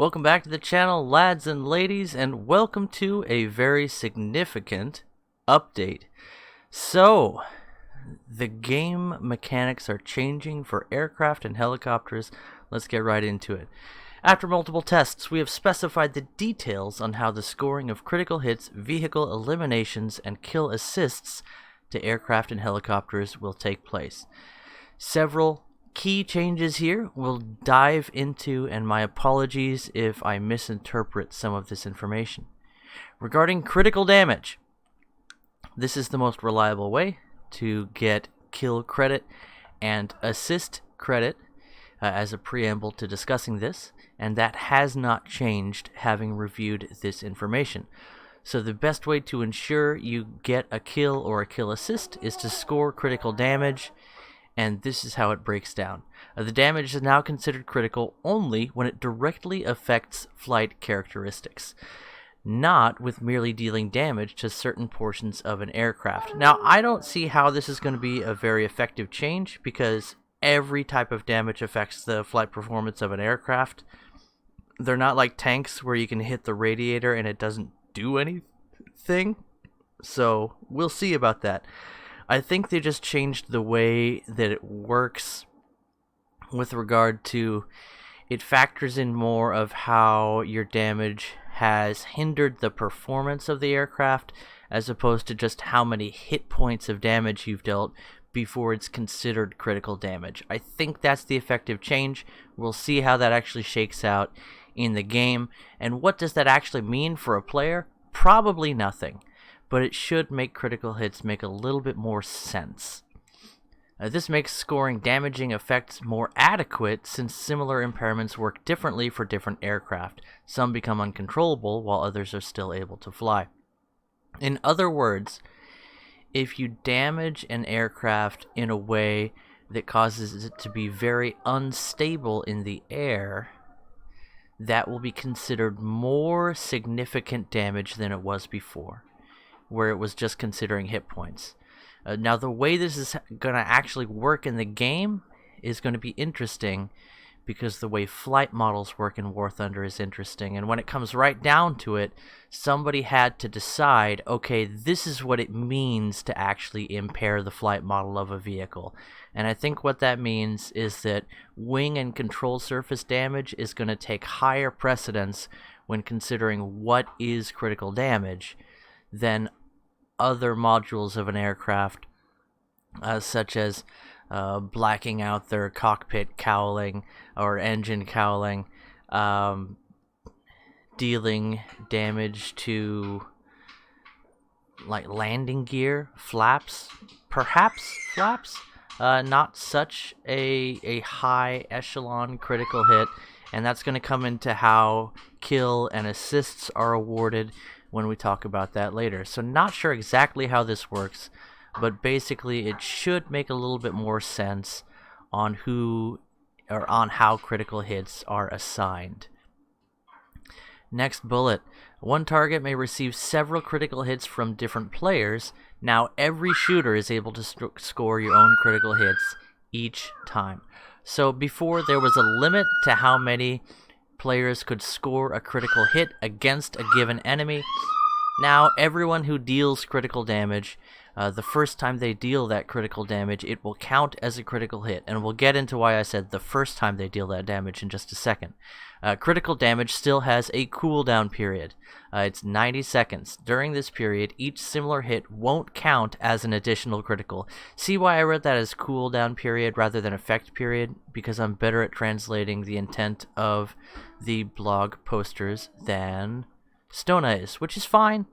Welcome back to the channel, lads and ladies, and welcome to a very significant update. So, the game mechanics are changing for aircraft and helicopters. Let's get right into it. After multiple tests, we have specified the details on how the scoring of critical hits, vehicle eliminations, and kill assists to aircraft and helicopters will take place. Several key changes here we'll dive into, and my apologies if I misinterpret some of this information. Regarding critical damage, this is the most reliable way to get kill credit and assist credit as a preamble to discussing this, and that has not changed having reviewed this information. So the best way to ensure you get a kill or a kill assist is to score critical damage, and this is how it breaks down. The damage is now considered critical only when it directly affects flight characteristics, not with merely dealing damage to certain portions of an aircraft. Now, I don't see how this is going to be a very effective change, because every type of damage affects the flight performance of an aircraft. They're not like tanks where you can hit the radiator and it doesn't do anything. So, we'll see about that. I think they just changed the way that it works with regard to it factors in more of how your damage has hindered the performance of the aircraft, as opposed to just how many hit points of damage you've dealt before it's considered critical damage. I think that's the effective change. We'll see how that actually shakes out in the game. And what does that actually mean for a player? Probably nothing. But it should make critical hits make a little bit more sense. This makes scoring damaging effects more adequate, since similar impairments work differently for different aircraft. Some become uncontrollable, while others are still able to fly. In other words, if you damage an aircraft in a way that causes it to be very unstable in the air, that will be considered more significant damage than it was before, where it was just considering hit points. Now, the way this is going to actually work in the game is going to be interesting, because the way flight models work in War Thunder is interesting. And when it comes right down to it, somebody had to decide, okay, this is what it means to actually impair the flight model of a vehicle. And I think what that means is that wing and control surface damage is going to take higher precedence when considering what is critical damage than other modules of an aircraft, such as blacking out their cockpit cowling or engine cowling, dealing damage to like landing gear, flaps, perhaps flaps. Not such a high echelon critical hit, and that's going to come into how kill and assists are awarded when we talk about that later. So not sure exactly how this works, but basically it should make a little bit more sense on who or on how critical hits are assigned. Next bullet. One target may receive several critical hits from different players. Now every shooter is able to score your own critical hits each time. So before, there was a limit to how many players could score a critical hit against a given enemy. Now everyone who deals critical damage, the first time they deal that critical damage, it will count as a critical hit, and we'll get into why I said the first time they deal that damage in just a second. Critical damage still has a cooldown period. It's 90 seconds. During this period, each similar hit won't count as an additional critical. See why I wrote that as cooldown period rather than effect period? Because I'm better at translating the intent of the blog posters than Stona is, which is fine.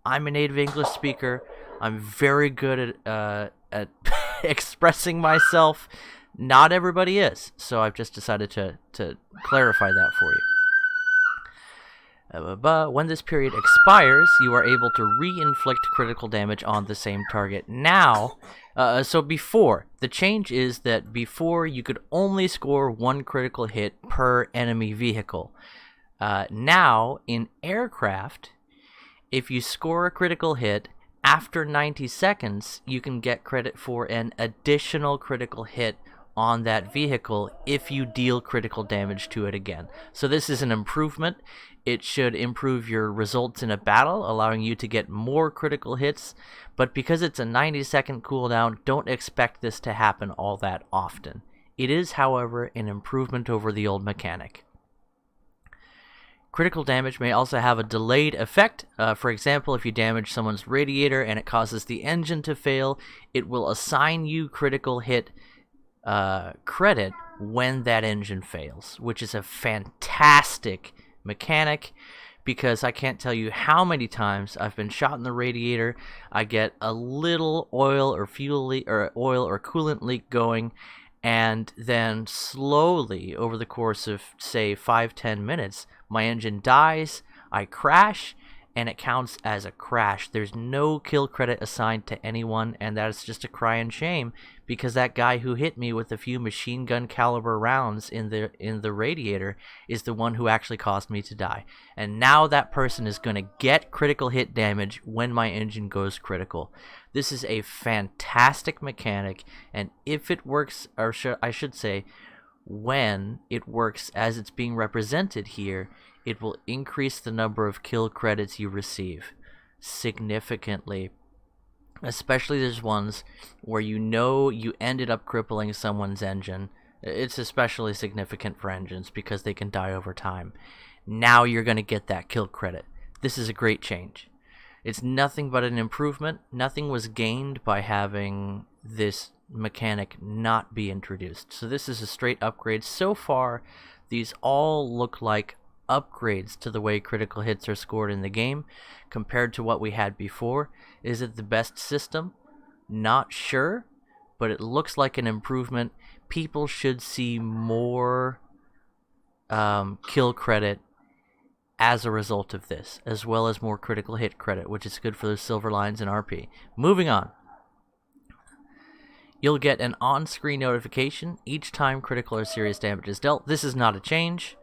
I'm a native English speaker. I'm very good at expressing myself. Not everybody is, so I've just decided to clarify that for you. But when this period expires, you are able to re-inflict critical damage on the same target. Now, so before, the change is that before you could only score one critical hit per enemy vehicle. Now, in aircraft, if you score a critical hit after 90 seconds, you can get credit for an additional critical hit on that vehicle if you deal critical damage to it again. So this is an improvement. It should improve your results in a battle, allowing you to get more critical hits, but because it's a 90-second cooldown, don't expect this to happen all that often. It is, however, an improvement over the old mechanic. Critical damage may also have a delayed effect. For example, if you damage someone's radiator and it causes the engine to fail, it will assign you critical hit credit when that engine fails, which is a fantastic mechanic, because I can't tell you how many times I've been shot in the radiator. I get a little oil or fuel leak, or oil or coolant leak going, and then slowly over the course of, say, 5-10 minutes, my engine dies, I crash, and it counts as a crash. There's no kill credit assigned to anyone, and that is just a cry and shame, because that guy who hit me with a few machine gun caliber rounds in the radiator is the one who actually caused me to die. And now that person is going to get critical hit damage when my engine goes critical. This is a fantastic mechanic, and if it works, or I should say, when it works as it's being represented here, it will increase the number of kill credits you receive significantly. Especially there's ones where you know you ended up crippling someone's engine. It's especially significant for engines because they can die over time. Now you're going to get that kill credit. This is a great change. It's nothing but an improvement. Nothing was gained by having this mechanic not be introduced. So this is a straight upgrade. So far, these all look like upgrades to the way critical hits are scored in the game compared to what we had before. Is it the best system? Not sure, but it looks like an improvement. People should see more kill credit as a result of this, as well as more critical hit credit, which is good for the silver lines in RP. Moving on. You'll get an on-screen notification each time critical or serious damage is dealt. This is not a change.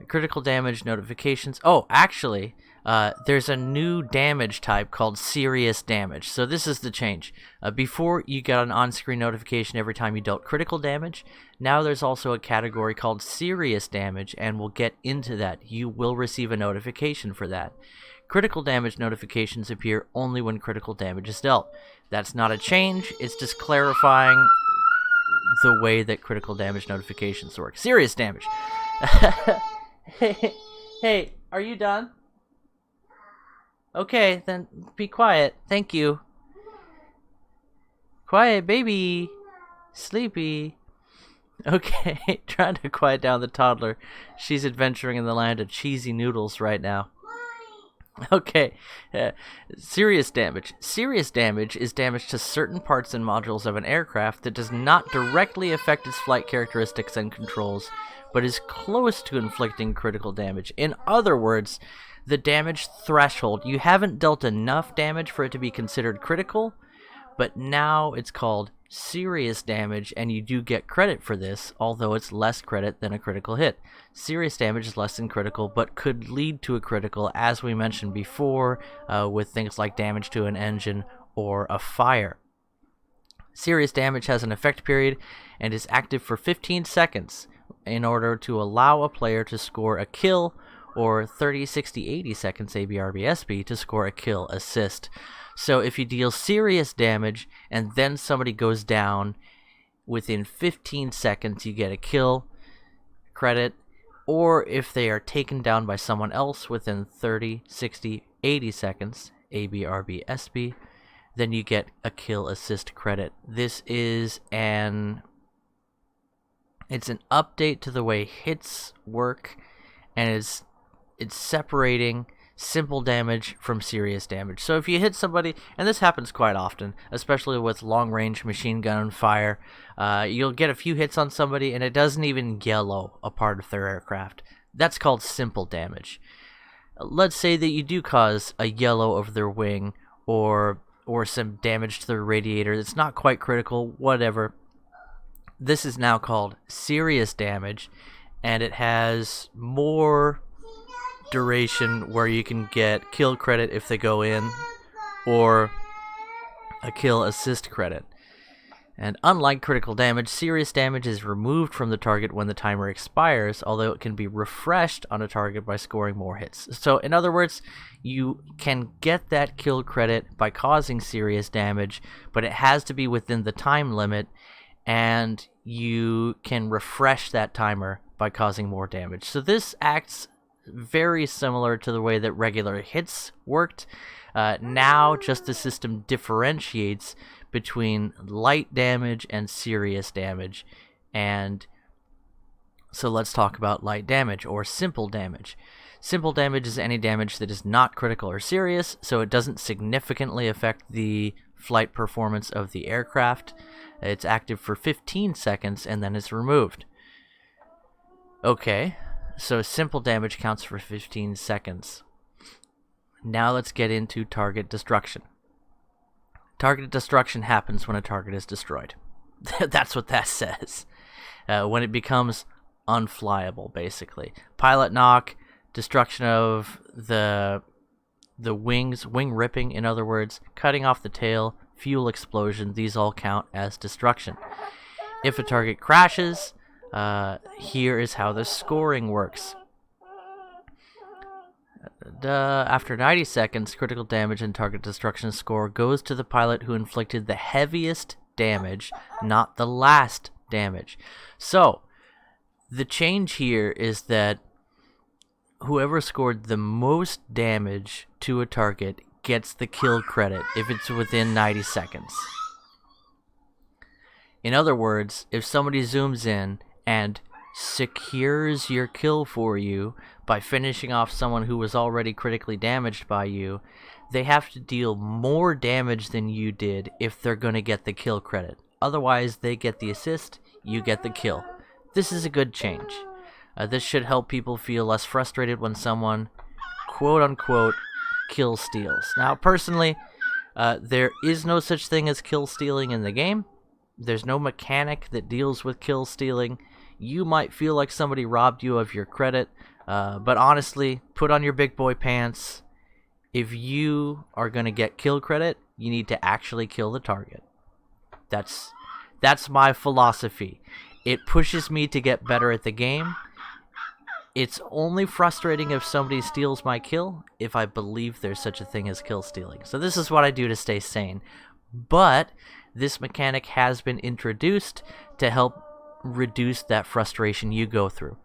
Critical damage notifications. Oh, actually, there's a new damage type called serious damage. So this is the change. Before, you got an on-screen notification every time you dealt critical damage. Now there's also a category called serious damage, and we'll get into that. You will receive a notification for that. Critical damage notifications appear only when critical damage is dealt. That's not a change. It's just clarifying the way that critical damage notifications work. Serious damage. Hey, are you done? Okay, then be quiet. Thank you. Quiet, baby. Sleepy. Okay, trying to quiet down the toddler. She's adventuring in the land of cheesy noodles right now. Okay, serious damage. Serious damage is damage to certain parts and modules of an aircraft that does not directly affect its flight characteristics and controls, but is close to inflicting critical damage. In other words, the damage threshold. You haven't dealt enough damage for it to be considered critical, but now it's called serious damage, and you do get credit for this, although it's less credit than a critical hit. Serious damage is less than critical, but could lead to a critical, as we mentioned before, with things like damage to an engine or a fire. Serious damage has an effect period and is active for 15 seconds in order to allow a player to score a kill, or 30, 60, 80 seconds ABRBSB to score a kill assist. So if you deal serious damage and then somebody goes down, within 15 seconds you get a kill credit, or if they are taken down by someone else within 30, 60, 80 seconds ABRBSB, then you get a kill assist credit. This is it's an update to the way hits work, and it's separating simple damage from serious damage. So if you hit somebody, and this happens quite often, especially with long-range machine gun fire, you'll get a few hits on somebody and it doesn't even yellow a part of their aircraft. That's called simple damage. Let's say that you do cause a yellow of their wing, or some damage to their radiator that's not quite critical, whatever. This is now called serious damage, and it has more duration where you can get kill credit if they go in, or a kill assist credit. And unlike critical damage, serious damage is removed from the target when the timer expires, although it can be refreshed on a target by scoring more hits. So in other words, you can get that kill credit by causing serious damage, but it has to be within the time limit, and you can refresh that timer by causing more damage. So this acts very similar to the way that regular hits worked. Now just the system differentiates between light damage and serious damage. And so let's talk about light damage, or simple damage. Simple damage is any damage that is not critical or serious, so it doesn't significantly affect the flight performance of the aircraft. It's active for 15 seconds and then is removed. Okay, so simple damage counts for 15 seconds. Now let's get into target destruction. Target destruction happens when a target is destroyed. That's what that says. When it becomes unflyable, basically. Pilot knock, destruction of the wings, wing ripping, in other words, cutting off the tail, fuel explosion, these all count as destruction. If a target crashes, here is how the scoring works. After 90 seconds, critical damage and target destruction score goes to the pilot who inflicted the heaviest damage, not the last damage. So, the change here is that whoever scored the most damage to a target gets the kill credit if it's within 90 seconds. In other words, if somebody zooms in and secures your kill for you by finishing off someone who was already critically damaged by you, they have to deal more damage than you did if they're going to get the kill credit. Otherwise, they get the assist, you get the kill. This is a good change. This should help people feel less frustrated when someone, quote-unquote, kill steals. Now, personally, there is no such thing as kill stealing in the game. There's no mechanic that deals with kill stealing. You might feel like somebody robbed you of your credit, but honestly, put on your big boy pants. If you are going to get kill credit, you need to actually kill the target. That's my philosophy. It pushes me to get better at the game. It's only frustrating if somebody steals my kill if I believe there's such a thing as kill stealing. So this is what I do to stay sane. But this mechanic has been introduced to help reduce that frustration you go through.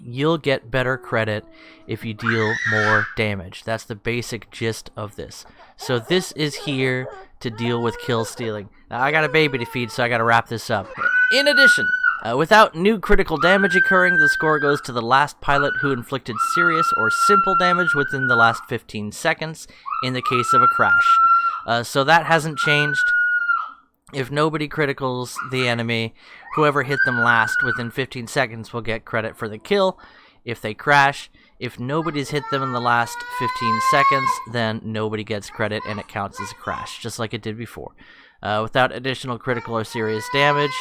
You'll get better credit if you deal more damage. That's the basic gist of this. So this is here to deal with kill stealing. Now I got a baby to feed, so I got to wrap this up. In addition, without new critical damage occurring, the score goes to the last pilot who inflicted serious or simple damage within the last 15 seconds in the case of a crash. So that hasn't changed. If nobody criticals the enemy, whoever hit them last within 15 seconds will get credit for the kill. If they crash, if nobody's hit them in the last 15 seconds, then nobody gets credit and it counts as a crash, just like it did before. Without additional critical or serious damage,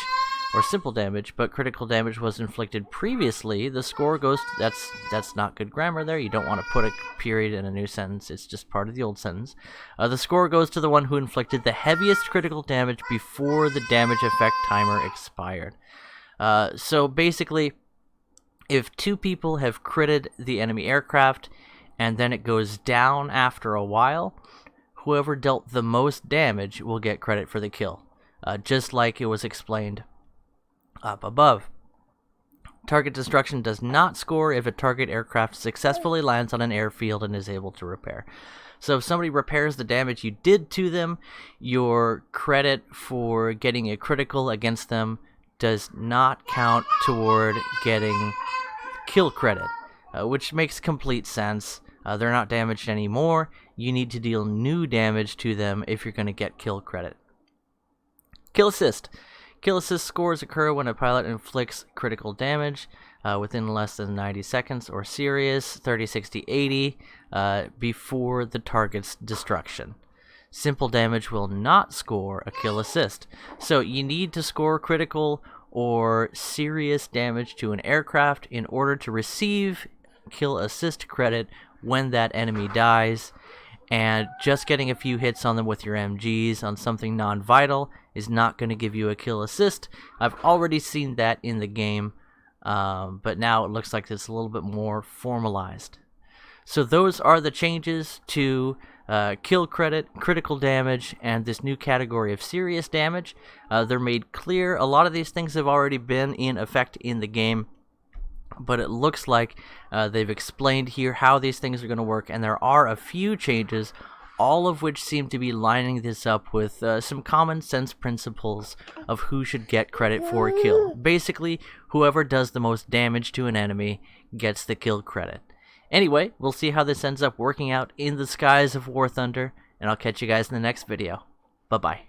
or simple damage, but critical damage was inflicted previously, the score goes to, that's not good grammar there. You don't want to put a period in a new sentence. It's just part of the old sentence. The score goes to the one who inflicted the heaviest critical damage before the damage effect timer expired. So basically, if two people have critted the enemy aircraft and then it goes down after a while, whoever dealt the most damage will get credit for the kill, just like it was explained up above. Target destruction does not score if a target aircraft successfully lands on an airfield and is able to repair. So if somebody repairs the damage you did to them, your credit for getting a critical against them does not count toward getting kill credit, which makes complete sense. They're not damaged anymore. You need to deal new damage to them if you're going to get kill credit. Kill assist. Kill assist scores occur when a pilot inflicts critical damage within less than 90 seconds, or serious 30, 60, 80 before the target's destruction. Simple damage will not score a kill assist. So you need to score critical or serious damage to an aircraft in order to receive kill assist credit when that enemy dies. and just getting a few hits on them with your MGs on something non-vital is not going to give you a kill assist. I've already seen that in the game, but now it looks like it's a little bit more formalized. So those are the changes to kill credit, critical damage, and this new category of serious damage. They're made clear. A lot of these things have already been in effect in the game, but it looks like they've explained here how these things are going to work, and there are a few changes, all of which seem to be lining this up with some common sense principles of who should get credit for a kill. Basically, whoever does the most damage to an enemy gets the kill credit. Anyway, we'll see how this ends up working out in the skies of War Thunder, and I'll catch you guys in the next video. Bye-bye.